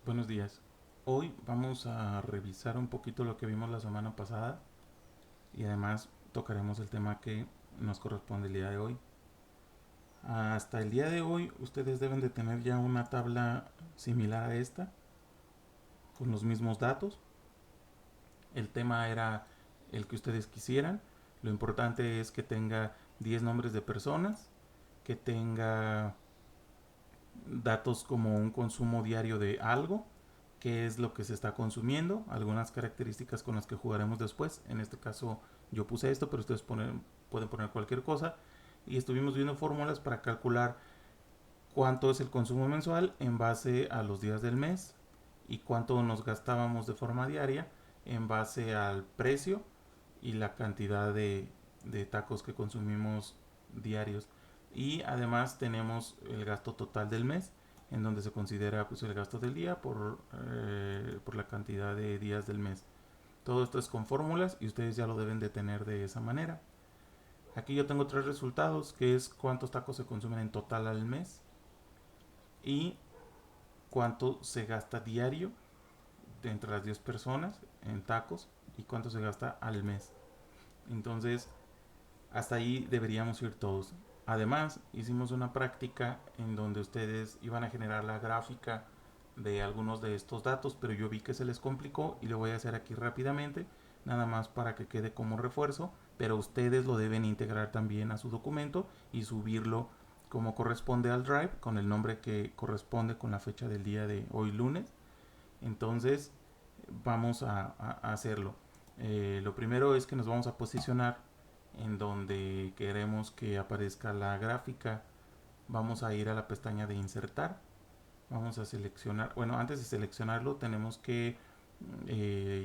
Buenos días. Hoy vamos a revisar un poquito lo que vimos la semana pasada y además tocaremos el tema que nos corresponde el día de hoy. Hasta el día de hoy ustedes deben de tener ya una tabla similar a esta con los mismos datos. El tema era el que ustedes quisieran. Lo importante es que tenga 10 nombres de personas, que tenga datos como un consumo diario de algo, qué es lo que se está consumiendo, algunas características con las que jugaremos después. En este caso yo puse esto, pero ustedes pueden poner cualquier cosa. Y estuvimos viendo fórmulas para calcular cuánto es el consumo mensual en base a los días del mes y cuánto nos gastábamos de forma diaria en base al precio y la cantidad de tacos que consumimos diarios. Y además tenemos el gasto total del mes, en donde se considera pues, el gasto del día por la cantidad de días del mes. Todo esto es con fórmulas y ustedes ya lo deben de tener de esa manera. Aquí yo tengo tres resultados, que es cuántos tacos se consumen en total al mes y cuánto se gasta diario de entre las 10 personas en tacos y cuánto se gasta al mes. Entonces, hasta ahí deberíamos ir todos. Además, hicimos una práctica en donde ustedes iban a generar la gráfica de algunos de estos datos, pero yo vi que se les complicó y lo voy a hacer aquí rápidamente, nada más para que quede como refuerzo, pero ustedes lo deben integrar también a su documento y subirlo como corresponde al Drive, con el nombre que corresponde con la fecha del día de hoy lunes. Entonces, vamos a hacerlo. Lo primero es que nos vamos a posicionar en donde queremos que aparezca la gráfica. Vamos a ir a la pestaña de insertar. Vamos a seleccionar, bueno, antes de seleccionarlo tenemos que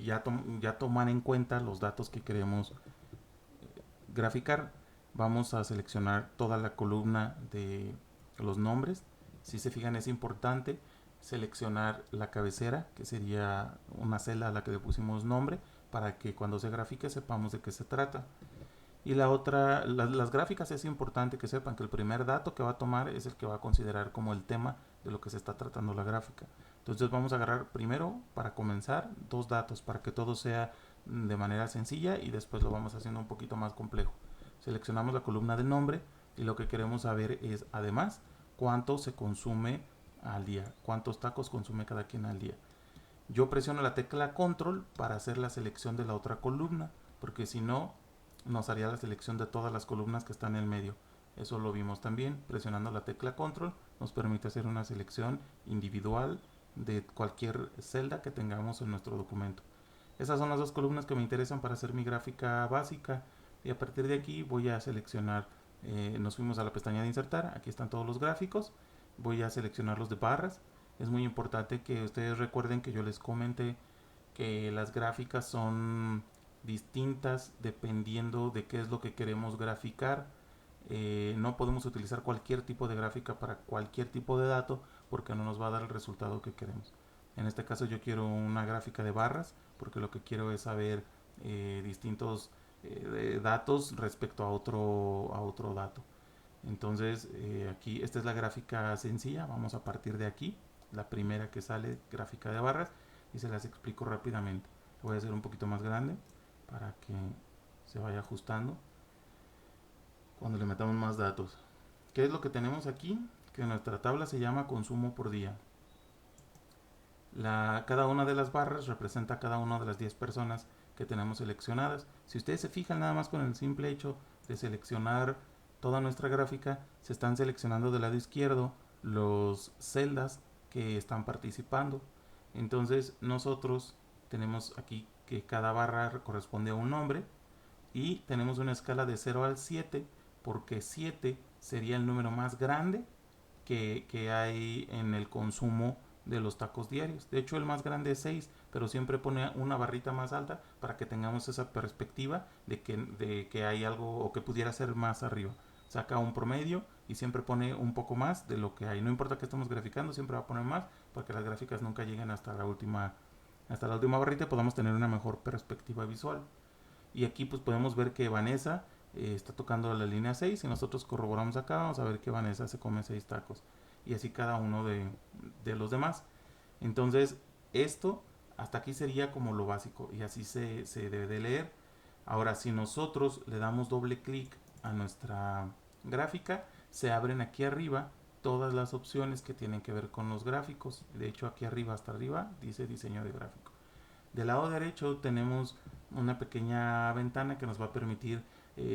ya tomar en cuenta los datos que queremos graficar. Vamos a seleccionar toda la columna de los nombres. Si se fijan, es importante seleccionar la cabecera, que sería una celda a la que le pusimos nombre, para que cuando se grafique sepamos de qué se trata. Y la otra, las gráficas, es importante que sepan que el primer dato que va a tomar es el que va a considerar como el tema de lo que se está tratando la gráfica. Entonces vamos a agarrar primero, para comenzar, dos datos para que todo sea de manera sencilla y después lo vamos haciendo un poquito más complejo. Seleccionamos la columna del nombre y lo que queremos saber es además cuánto se consume al día, cuántos tacos consume cada quien al día. Yo presiono la tecla control para hacer la selección de la otra columna, porque si no nos haría la selección de todas las columnas que están en el medio. Eso lo vimos también. Presionando la tecla control nos permite hacer una selección individual de cualquier celda que tengamos en nuestro documento. Esas son las dos columnas que me interesan para hacer mi gráfica básica y a partir de aquí voy a seleccionar, nos fuimos a la pestaña de insertar, aquí están todos los gráficos, voy a seleccionar los de barras. Es muy importante que ustedes recuerden que yo les comenté que las gráficas son distintas dependiendo de qué es lo que queremos graficar. No podemos utilizar cualquier tipo de gráfica para cualquier tipo de dato porque no nos va a dar el resultado que queremos. En este caso yo quiero una gráfica de barras porque lo que quiero es saber distintos datos respecto a otro dato. Entonces aquí esta es la gráfica sencilla, vamos a partir de aquí, la primera que sale, gráfica de barras, y se las explico rápidamente. Voy a hacer un poquito más grande para que se vaya ajustando cuando le metamos más datos. ¿Qué es lo que tenemos aquí? Que nuestra tabla se llama consumo por día. Cada una de las barras representa cada una de las 10 personas que tenemos seleccionadas. Si ustedes se fijan nada más con el simple hecho de seleccionar toda nuestra gráfica, se están seleccionando del lado izquierdo los celdas que están participando. Entonces nosotros tenemos aquí que cada barra corresponde a un nombre y tenemos una escala de 0 al 7 porque 7 sería el número más grande que hay en el consumo de los tacos diarios. De hecho, el más grande es 6, pero siempre pone una barrita más alta para que tengamos esa perspectiva de que hay algo o que pudiera ser más arriba. Saca un promedio y siempre pone un poco más de lo que hay. No importa que estemos graficando, siempre va a poner más para que las gráficas nunca lleguen hasta la última barrita y podamos tener una mejor perspectiva visual. Y aquí pues podemos ver que Vanessa está tocando la línea 6 y nosotros corroboramos acá, vamos a ver que Vanessa se come 6 tacos y así cada uno de los demás. Entonces, esto hasta aquí sería como lo básico y así se debe de leer. Ahora, si nosotros le damos doble clic a nuestra gráfica, se abren aquí arriba todas las opciones que tienen que ver con los gráficos. De hecho, aquí arriba hasta arriba dice diseño de gráfico. Del lado derecho tenemos una pequeña ventana que nos va a permitir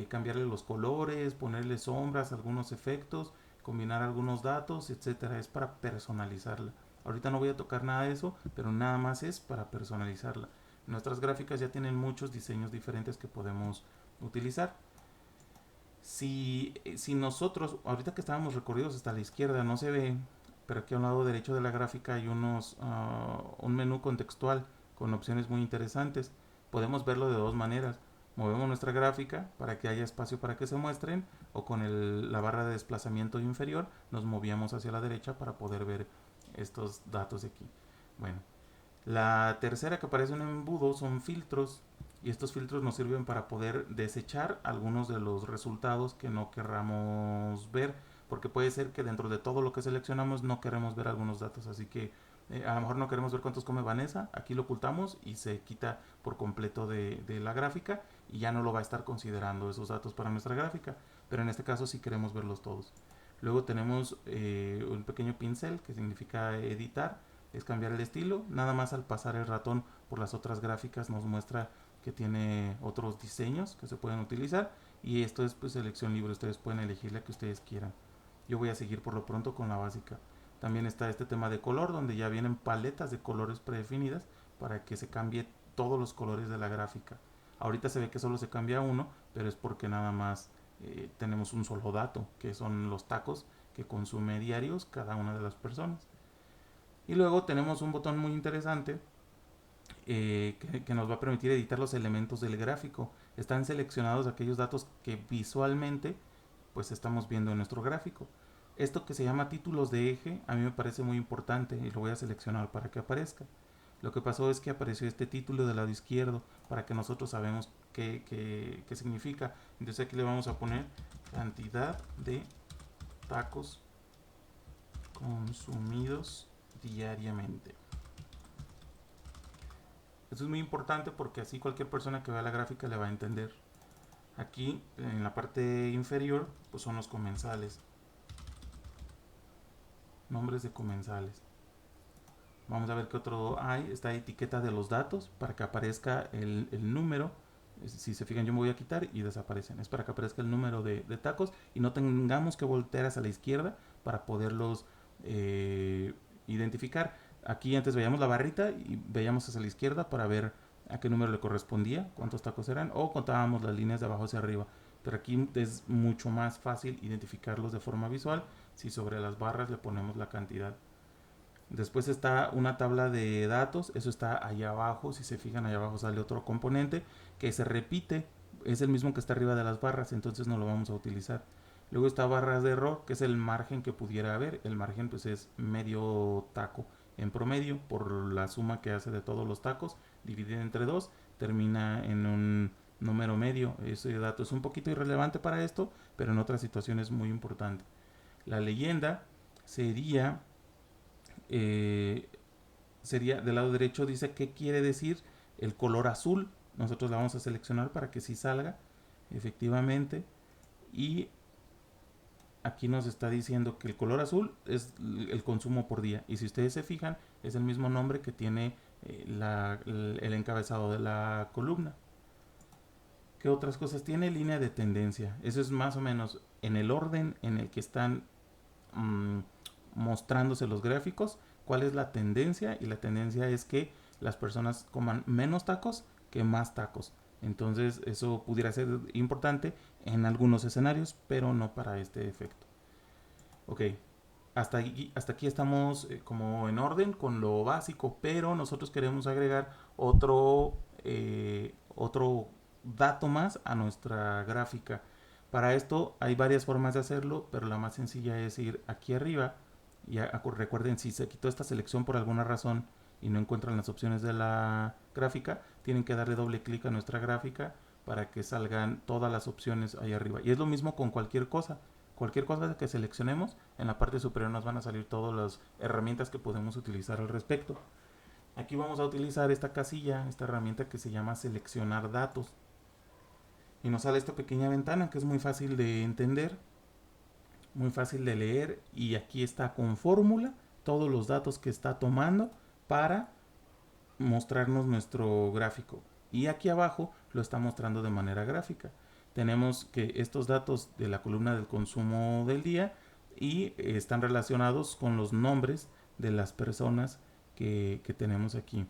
cambiarle los colores, ponerle sombras, algunos efectos, combinar algunos datos, etcétera. Es para personalizarla. Ahorita no voy a tocar nada de eso, pero nada más es para personalizarla. Nuestras gráficas ya tienen muchos diseños diferentes que podemos utilizar. Si nosotros, ahorita que estábamos recorridos hasta la izquierda, no se ve, pero aquí a un lado derecho de la gráfica hay un menú contextual con opciones muy interesantes. Podemos verlo de dos maneras. Movemos nuestra gráfica para que haya espacio para que se muestren, o con la barra de desplazamiento inferior nos movíamos hacia la derecha para poder ver estos datos de aquí. Bueno, la tercera que aparece en un embudo son filtros, y estos filtros nos sirven para poder desechar algunos de los resultados que no querramos ver, porque puede ser que dentro de todo lo que seleccionamos no queremos ver algunos datos, así que a lo mejor no queremos ver cuántos come Vanessa, aquí lo ocultamos y se quita por completo de la gráfica y ya no lo va a estar considerando esos datos para nuestra gráfica, pero en este caso sí queremos verlos todos. Luego tenemos un pequeño pincel que significa editar, es cambiar el estilo. Nada más al pasar el ratón por las otras gráficas nos muestra que tiene otros diseños que se pueden utilizar, y esto es pues selección libre, ustedes pueden elegir la que ustedes quieran. Yo voy a seguir por lo pronto con la básica. También está este tema de color, donde ya vienen paletas de colores predefinidas para que se cambie todos los colores de la gráfica. Ahorita se ve que solo se cambia uno, pero es porque nada más tenemos un solo dato, que son los tacos que consume diarios cada una de las personas. Y luego tenemos un botón muy interesante que nos va a permitir editar los elementos del gráfico. Están seleccionados aquellos datos que visualmente pues estamos viendo en nuestro gráfico. Esto que se llama títulos de eje a mí me parece muy importante y lo voy a seleccionar para que aparezca. Lo que pasó es que apareció este título del lado izquierdo para que nosotros sabemos qué significa. Entonces aquí le vamos a poner cantidad de tacos consumidos diariamente. Eso es muy importante porque así cualquier persona que vea la gráfica le va a entender. Aquí en la parte inferior pues son los comensales, nombres de comensales. Vamos a ver qué otro hay. Esta etiqueta de los datos para que aparezca el número. Si se fijan, yo me voy a quitar y desaparecen. Es para que aparezca el número de tacos y no tengamos que voltear hacia la izquierda para poderlos identificar. Aquí antes veíamos la barrita y veíamos hacia la izquierda para ver a qué número le correspondía, cuántos tacos eran, o contábamos las líneas de abajo hacia arriba. Pero aquí es mucho más fácil identificarlos de forma visual si sobre las barras le ponemos la cantidad. Después está una tabla de datos, eso está allá abajo. Si se fijan, allá abajo sale otro componente que se repite, es el mismo que está arriba de las barras, entonces no lo vamos a utilizar. Luego está barras de error, que es el margen que pudiera haber. El margen pues es medio taco en promedio por la suma que hace de todos los tacos, dividido entre 2, termina en un número medio. Ese dato es un poquito irrelevante para esto, pero en otras situaciones es muy importante. La leyenda sería sería del lado derecho, dice qué quiere decir el color azul. Nosotros la vamos a seleccionar para que sí salga efectivamente, y aquí nos está diciendo que el color azul es el consumo por día, y si ustedes se fijan es el mismo nombre que tiene el encabezado de la columna. ¿Qué otras cosas tiene? Línea de tendencia. Eso es más o menos en el orden en el que están mostrándose los gráficos, cuál es la tendencia, y la tendencia es que las personas coman menos tacos que más tacos. Entonces eso pudiera ser importante en algunos escenarios, pero no para este efecto. Ok, hasta aquí estamos como en orden con lo básico, pero nosotros queremos agregar otro dato más a nuestra gráfica. Para esto hay varias formas de hacerlo, pero la más sencilla es ir aquí arriba. Y recuerden, si se quitó esta selección por alguna razón y no encuentran las opciones de la gráfica, tienen que darle doble clic a nuestra gráfica para que salgan todas las opciones ahí arriba. Y es lo mismo con cualquier cosa. Cualquier cosa que seleccionemos, en la parte superior nos van a salir todas las herramientas que podemos utilizar al respecto. Aquí vamos a utilizar esta casilla, esta herramienta que se llama seleccionar datos. Y nos sale esta pequeña ventana que es muy fácil de entender, muy fácil de leer. Y aquí está con fórmula todos los datos que está tomando para mostrarnos nuestro gráfico. Y aquí abajo lo está mostrando de manera gráfica. Tenemos que estos datos de la columna del consumo del día y están relacionados con los nombres de las personas que tenemos aquí.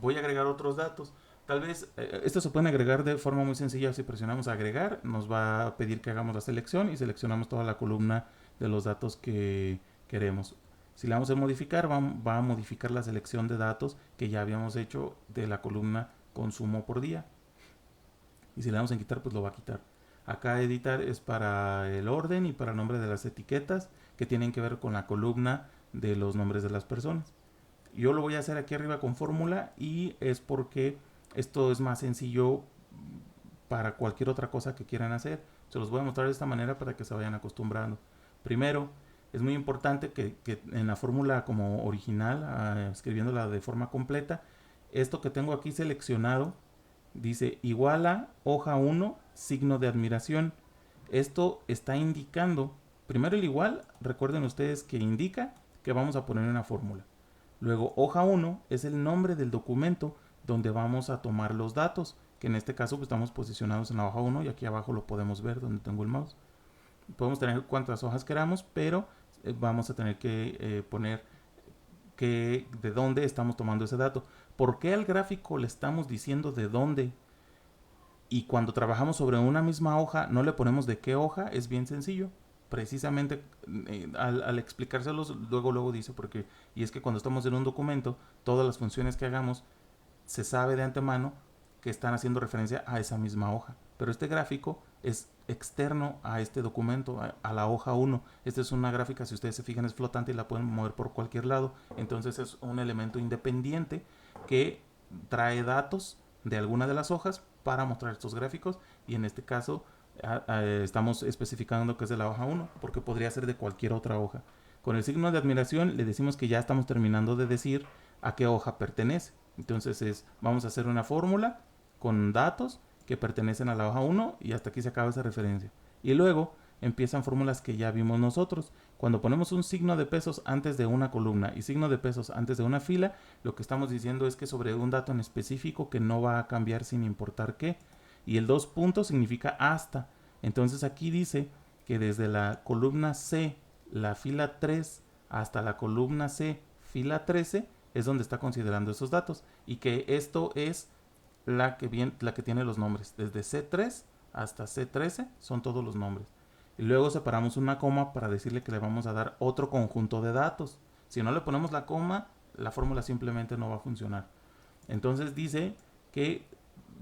Voy a agregar otros datos. Tal vez estos se pueden agregar de forma muy sencilla. Si presionamos agregar, nos va a pedir que hagamos la selección y seleccionamos toda la columna de los datos que queremos. Si le damos en modificar, va a modificar la selección de datos que ya habíamos hecho de la columna consumo por día. Y si le damos en quitar, pues lo va a quitar. Acá editar es para el orden y para el nombre de las etiquetas que tienen que ver con la columna de los nombres de las personas. Yo lo voy a hacer aquí arriba con fórmula y es porque esto es más sencillo para cualquier otra cosa que quieran hacer. Se los voy a mostrar de esta manera para que se vayan acostumbrando. Primero, es muy importante que en la fórmula como original, escribiéndola de forma completa, esto que tengo aquí seleccionado dice igual a hoja 1, signo de admiración. Esto está indicando, primero el igual, recuerden ustedes que indica que vamos a poner una fórmula. Luego hoja 1 es el nombre del documento donde vamos a tomar los datos, que en este caso pues, estamos posicionados en la hoja 1 y aquí abajo lo podemos ver donde tengo el mouse. Podemos tener cuantas hojas queramos, pero vamos a tener que poner de dónde estamos tomando ese dato. ¿Por qué al gráfico le estamos diciendo de dónde? Y cuando trabajamos sobre una misma hoja, no le ponemos de qué hoja, es bien sencillo. Precisamente al explicárselos, luego dice, porque, y es que cuando estamos en un documento, todas las funciones que hagamos, se sabe de antemano que están haciendo referencia a esa misma hoja. Pero este gráfico es externo a este documento, a la hoja 1. Esta es una gráfica, si ustedes se fijan, es flotante y la pueden mover por cualquier lado. Entonces es un elemento independiente que trae datos de alguna de las hojas para mostrar estos gráficos. Y en este caso estamos especificando que es de la hoja 1, porque podría ser de cualquier otra hoja. Con el signo de admiración le decimos que ya estamos terminando de decir a qué hoja pertenece. Entonces vamos a hacer una fórmula con datos que pertenecen a la hoja 1 y hasta aquí se acaba esa referencia. Y luego empiezan fórmulas que ya vimos nosotros. Cuando ponemos un signo de pesos antes de una columna y signo de pesos antes de una fila, lo que estamos diciendo es que sobre un dato en específico que no va a cambiar sin importar qué. Y el 2 puntos significa hasta. Entonces aquí dice que desde la columna C, la fila 3, hasta la columna C, fila 13, es donde está considerando esos datos. Y que esto es la que tiene los nombres. Desde C3 hasta C13 son todos los nombres. Y luego separamos una coma para decirle que le vamos a dar otro conjunto de datos. Si no le ponemos la coma, la fórmula simplemente no va a funcionar. Entonces dice que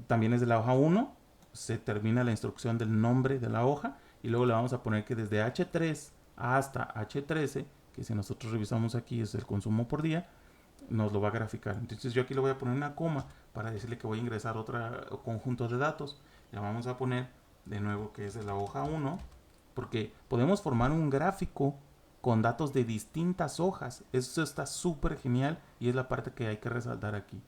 también es de la hoja 1, se termina la instrucción del nombre de la hoja y luego le vamos a poner que desde H3 hasta H13, que si nosotros revisamos aquí es el consumo por día, nos lo va a graficar. Entonces yo aquí le voy a poner una coma para decirle que voy a ingresar otro conjunto de datos. Le vamos a poner de nuevo que es de la hoja 1, porque podemos formar un gráfico con datos de distintas hojas. Eso está súper genial y es la parte que hay que resaltar aquí.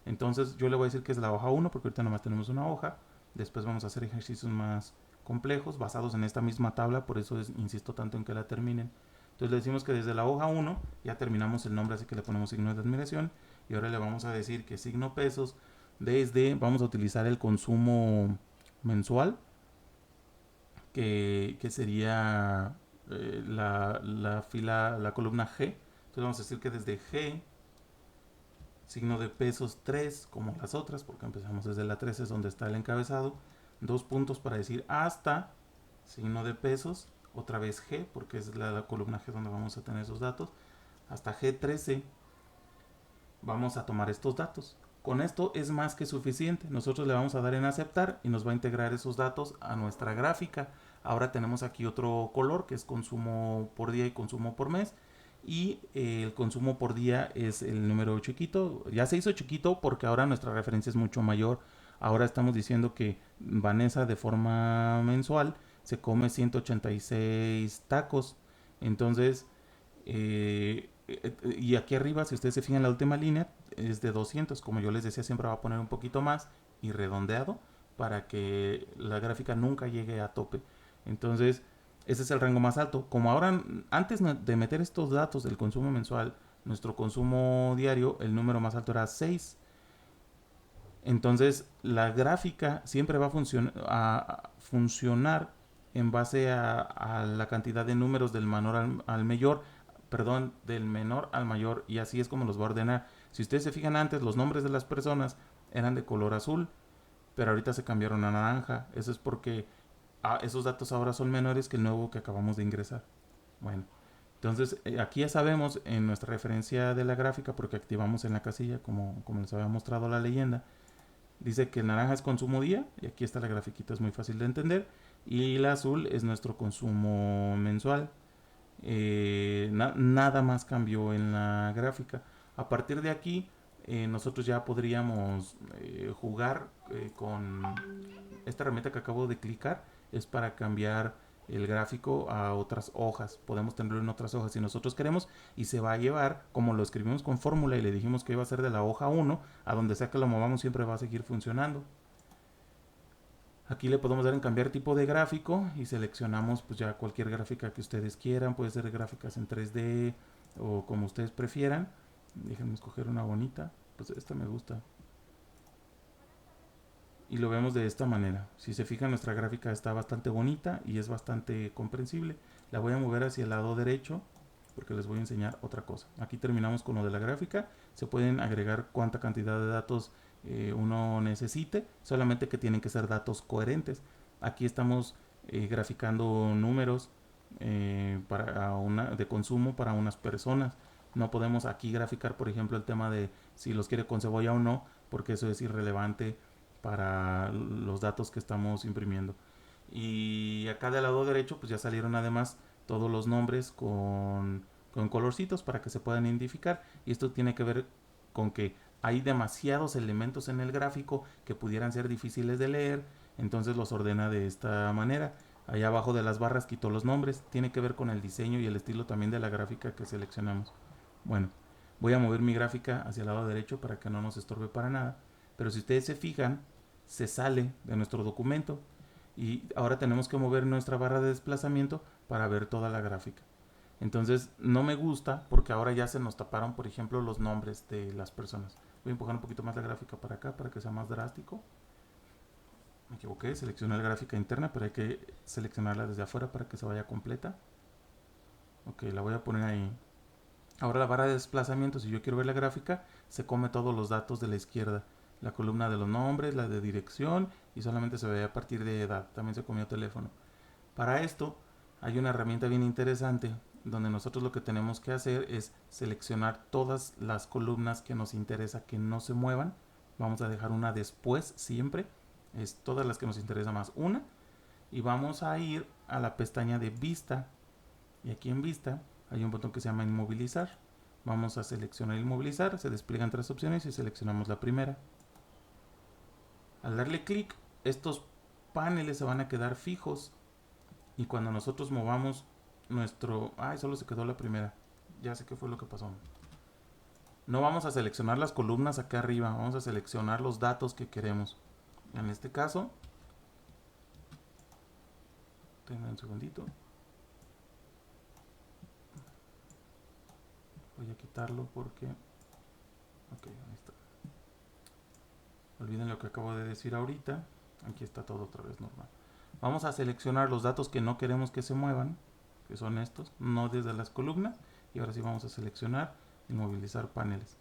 Entonces yo le voy a decir que es la hoja 1 porque ahorita nomás tenemos una hoja. Después vamos a hacer ejercicios más complejos basados en esta misma tabla, por eso insisto tanto en que la terminen. Entonces le decimos que desde la hoja 1 ya terminamos el nombre, así que le ponemos signo de admiración. Y ahora le vamos a decir que signo pesos, vamos a utilizar el consumo mensual, que sería la columna G. Entonces vamos a decir que desde G, signo de pesos 3, como las otras, porque empezamos desde la 3, es donde está el encabezado. 2 puntos para decir hasta, signo de pesos, otra vez G, porque es la columna G donde vamos a tener esos datos. Hasta G13 vamos a tomar estos datos. Con esto es más que suficiente. Nosotros le vamos a dar en aceptar y nos va a integrar esos datos a nuestra gráfica. Ahora tenemos aquí otro color que es consumo por día y consumo por mes. Y el consumo por día es el número chiquito. Ya se hizo chiquito porque ahora nuestra referencia es mucho mayor. Ahora estamos diciendo que Vanessa de forma mensual se come 186 tacos. Entonces, y aquí arriba, si ustedes se fijan, la última línea es de 200. Como yo les decía, siempre va a poner un poquito más y redondeado para que la gráfica nunca llegue a tope. Entonces, ese es el rango más alto. Como ahora, antes de meter estos datos del consumo mensual, nuestro consumo diario, el número más alto era 6. Entonces, la gráfica siempre va a funcionar en base a la cantidad de números del menor al mayor, perdón, del menor al mayor, y así es como los va a ordenar. Si ustedes se fijan, antes los nombres de las personas eran de color azul, pero ahorita se cambiaron a naranja. Eso es porque esos datos ahora son menores que el nuevo que acabamos de ingresar. Bueno, entonces aquí ya sabemos en nuestra referencia de la gráfica, porque activamos en la casilla, como les había mostrado la leyenda, dice que el naranja es consumo día, y aquí está la grafiquita, es muy fácil de entender, y el azul es nuestro consumo mensual. Nada más cambió en la gráfica. A partir de aquí, nosotros ya podríamos jugar con esta herramienta que acabo de clicar. Es para cambiar el gráfico a otras hojas. Podemos tenerlo en otras hojas si nosotros queremos, y se va a llevar, como lo escribimos con fórmula y le dijimos que iba a ser de la hoja 1, a donde sea que lo movamos siempre va a seguir funcionando. Aquí le podemos dar en cambiar tipo de gráfico y seleccionamos pues ya cualquier gráfica que ustedes quieran. Puede ser gráficas en 3D o como ustedes prefieran. Déjenme escoger una bonita. Pues esta me gusta. Y lo vemos de esta manera. Si se fijan, nuestra gráfica está bastante bonita y es bastante comprensible. La voy a mover hacia el lado derecho porque les voy a enseñar otra cosa. Aquí terminamos con lo de la gráfica. Se pueden agregar cuánta cantidad de datos uno necesite, solamente que tienen que ser datos coherentes. Aquí estamos graficando números de consumo para unas personas. No podemos aquí graficar, por ejemplo, el tema de si los quiere con cebolla o no, porque eso es irrelevante para los datos que estamos imprimiendo. Y acá del lado derecho pues ya salieron además todos los nombres con colorcitos para que se puedan identificar. Y esto tiene que ver con que hay demasiados elementos en el gráfico que pudieran ser difíciles de leer, entonces los ordena de esta manera. Allá abajo de las barras quitó los nombres, tiene que ver con el diseño y el estilo también de la gráfica que seleccionamos. Bueno, voy a mover mi gráfica hacia el lado derecho para que no nos estorbe para nada, pero si ustedes se fijan, se sale de nuestro documento y ahora tenemos que mover nuestra barra de desplazamiento para ver toda la gráfica. Entonces no me gusta porque ahora ya se nos taparon, por ejemplo, los nombres de las personas. Voy a empujar un poquito más la gráfica para acá para que sea más drástico. Me equivoqué, seleccioné la gráfica interna, pero hay que seleccionarla desde afuera para que se vaya completa. Ok, la voy a poner ahí. Ahora la barra de desplazamiento, si yo quiero ver la gráfica, se come todos los datos de la izquierda. La columna de los nombres, la de dirección, y solamente se ve a partir de edad. También se comió teléfono. Para esto hay una herramienta bien interesante donde nosotros lo que tenemos que hacer es seleccionar todas las columnas que nos interesa que no se muevan. Vamos a dejar una después siempre. Es todas las que nos interesa más una. Y vamos a ir a la pestaña de vista. Y aquí en vista hay un botón que se llama inmovilizar. Vamos a seleccionar inmovilizar. Se despliegan tres opciones y seleccionamos la primera. Al darle clic, estos paneles se van a quedar fijos. Y cuando nosotros movamos nuestro... Ay, solo se quedó la primera. Ya sé qué fue lo que pasó. No vamos a seleccionar las columnas acá arriba. Vamos a seleccionar los datos que queremos. En este caso... Tengan un segundito. Voy a quitarlo porque... Ok, ahí está. Olviden lo que acabo de decir ahorita. Aquí está todo otra vez normal. Vamos a seleccionar los datos que no queremos que se muevan, que son estos, no desde las columnas. Y ahora sí vamos a seleccionar y movilizar paneles.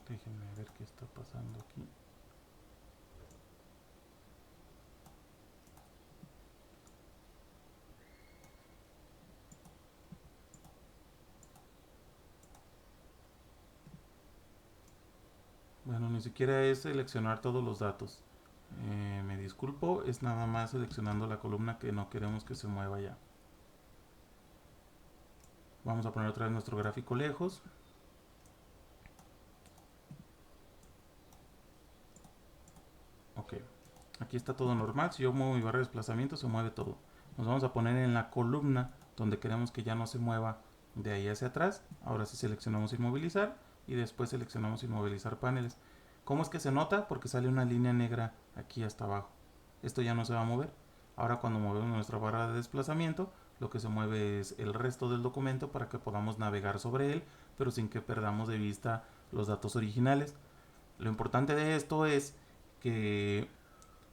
Déjenme ver qué está pasando aquí. Bueno, ni siquiera es seleccionar todos los datos. Me disculpo, es nada más seleccionando la columna que no queremos que se mueva ya. Vamos a poner otra vez nuestro gráfico lejos. Aquí está todo normal. Si yo muevo mi barra de desplazamiento, se mueve todo. Nos vamos a poner en la columna donde queremos que ya no se mueva de ahí hacia atrás. Ahora sí seleccionamos inmovilizar y después seleccionamos inmovilizar paneles. ¿Cómo es que se nota? Porque sale una línea negra aquí hasta abajo. Esto ya no se va a mover. Ahora cuando movemos nuestra barra de desplazamiento, lo que se mueve es el resto del documento para que podamos navegar sobre él, pero sin que perdamos de vista los datos originales. Lo importante de esto es que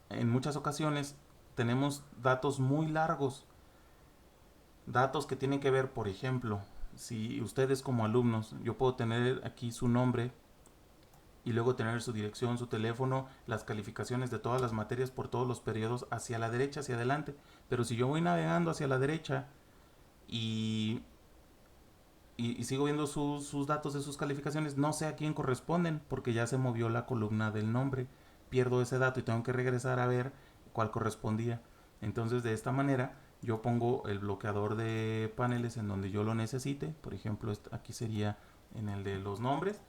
en muchas ocasiones tenemos datos muy largos, datos que tienen que ver, por ejemplo, si ustedes como alumnos, yo puedo tener aquí su nombre y luego tener su dirección, su teléfono, las calificaciones de todas las materias por todos los periodos hacia la derecha, hacia adelante. Pero si yo voy navegando hacia la derecha y, y sigo viendo sus datos de sus calificaciones, no sé a quién corresponden porque ya se movió la columna del nombre. Pierdo ese dato y tengo que regresar a ver cuál correspondía. Entonces de esta manera yo pongo el bloqueador de paneles en donde yo lo necesite. Por ejemplo, aquí sería en el de los nombres.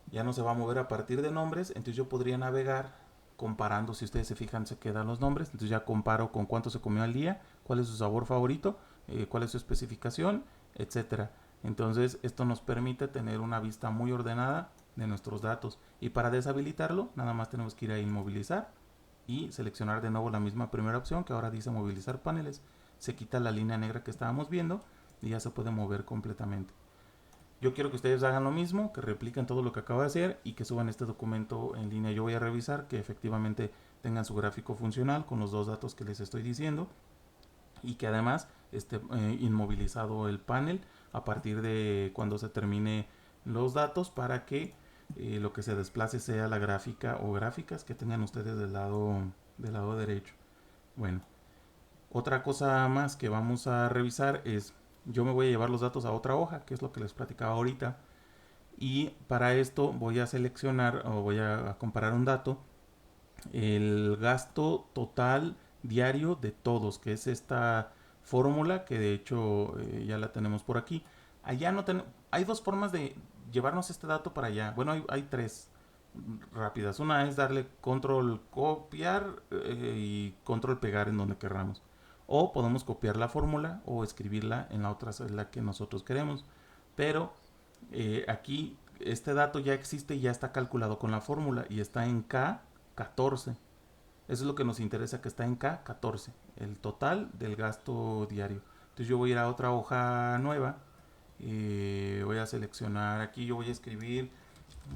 Ya no se va a mover a partir de nombres, entonces yo podría navegar comparando. Si ustedes se fijan, se quedan los nombres, entonces ya comparo con cuánto se comió al día, cuál es su sabor favorito, cuál es su especificación, etcétera. Entonces esto nos permite tener una vista muy ordenada de nuestros datos, y para deshabilitarlo nada más tenemos que ir a inmovilizar y seleccionar de nuevo la misma primera opción que ahora dice movilizar paneles. Se quita la línea negra que estábamos viendo y ya se puede mover completamente. Yo quiero que ustedes hagan lo mismo, que repliquen todo lo que acabo de hacer y que suban este documento en línea. Yo voy a revisar que efectivamente tengan su gráfico funcional con los dos datos que les estoy diciendo y que además esté inmovilizado el panel a partir de cuando se termine los datos, para que lo que se desplace sea la gráfica o gráficas que tengan ustedes del lado derecho. Bueno, otra cosa más que vamos a revisar es, yo me voy a llevar los datos a otra hoja, que es lo que les platicaba ahorita, y para esto voy a seleccionar o voy a comparar un dato, el gasto total diario de todos, que es esta fórmula que de hecho ya la tenemos por aquí. Allá no hay dos formas de llevarnos este dato para allá. Bueno, hay tres rápidas. Una es darle control copiar y control pegar en donde querramos. O podemos copiar la fórmula o escribirla en la otra celda que nosotros queremos. Pero aquí este dato ya existe y ya está calculado con la fórmula y está en K14. Eso es lo que nos interesa, que está en K14, el total del gasto diario. Entonces yo voy a ir a otra hoja nueva, voy a seleccionar aquí, yo voy a escribir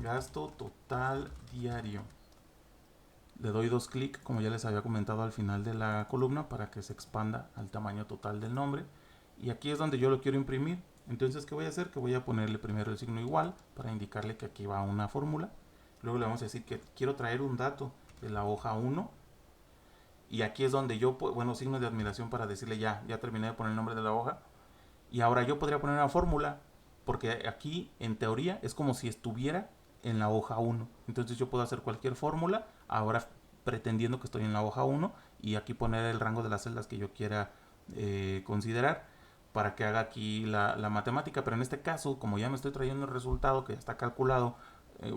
gasto total diario. Le doy dos clics, como ya les había comentado al final de la columna, para que se expanda al tamaño total del nombre. Y aquí es donde yo lo quiero imprimir. Entonces, ¿qué voy a hacer? Que voy a ponerle primero el signo igual para indicarle que aquí va una fórmula. Luego le vamos a decir que quiero traer un dato de la hoja 1. Y aquí es donde yo, bueno, signo de admiración para decirle ya terminé de poner el nombre de la hoja. Y ahora yo podría poner una fórmula, porque aquí en teoría es como si estuviera en la hoja 1. Entonces yo puedo hacer cualquier fórmula, ahora pretendiendo que estoy en la hoja 1, y aquí poner el rango de las celdas que yo quiera considerar para que haga aquí la matemática. Pero en este caso, como ya me estoy trayendo el resultado que ya está calculado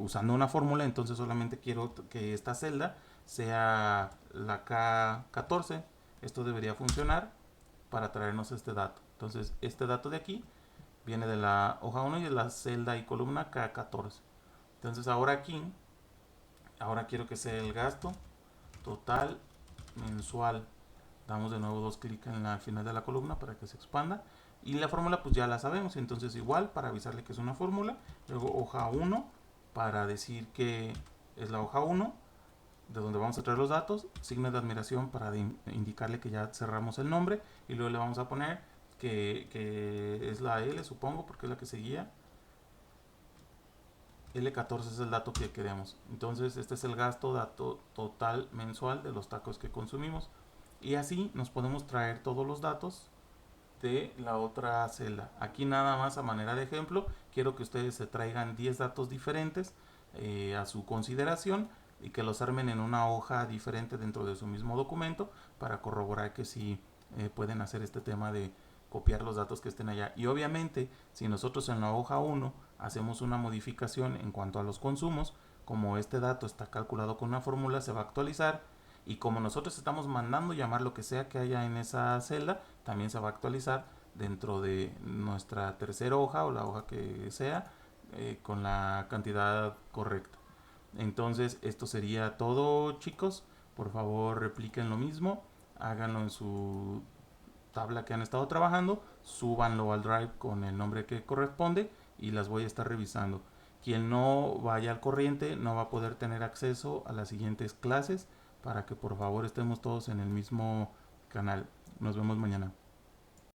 usando una fórmula, entonces solamente quiero que esta celda sea la K14. Esto debería funcionar para traernos este dato. Entonces este dato de aquí viene de la hoja 1 y de la celda y columna K14. Entonces ahora aquí, ahora quiero que sea el gasto total mensual. Damos de nuevo dos clics en la final de la columna para que se expanda. Y la fórmula pues ya la sabemos, entonces igual para avisarle que es una fórmula. Luego hoja 1 para decir que es la hoja 1 de donde vamos a traer los datos. Signo de admiración para indicarle que ya cerramos el nombre. Y luego le vamos a poner que es la L, supongo, porque es la que seguía. L14 es el dato que queremos. Entonces este es el dato total mensual de los tacos que consumimos. Y así nos podemos traer todos los datos de la otra celda. Aquí nada más a manera de ejemplo, quiero que ustedes se traigan 10 datos diferentes a su consideración y que los armen en una hoja diferente dentro de su mismo documento para corroborar que sí pueden hacer este tema de copiar los datos que estén allá. Y obviamente, si nosotros en la hoja 1 hacemos una modificación en cuanto a los consumos, como este dato está calculado con una fórmula, se va a actualizar Y como nosotros estamos mandando llamar lo que sea que haya en esa celda, también se va a actualizar dentro de nuestra tercera hoja o la hoja que sea, con la cantidad correcta. Entonces, esto sería todo, chicos. Por favor, repliquen lo mismo. Háganlo en su tabla que han estado trabajando. Súbanlo al Drive con el nombre que corresponde y las voy a estar revisando. Quien no vaya al corriente no va a poder tener acceso a las siguientes clases, para que por favor estemos todos en el mismo canal. Nos vemos mañana.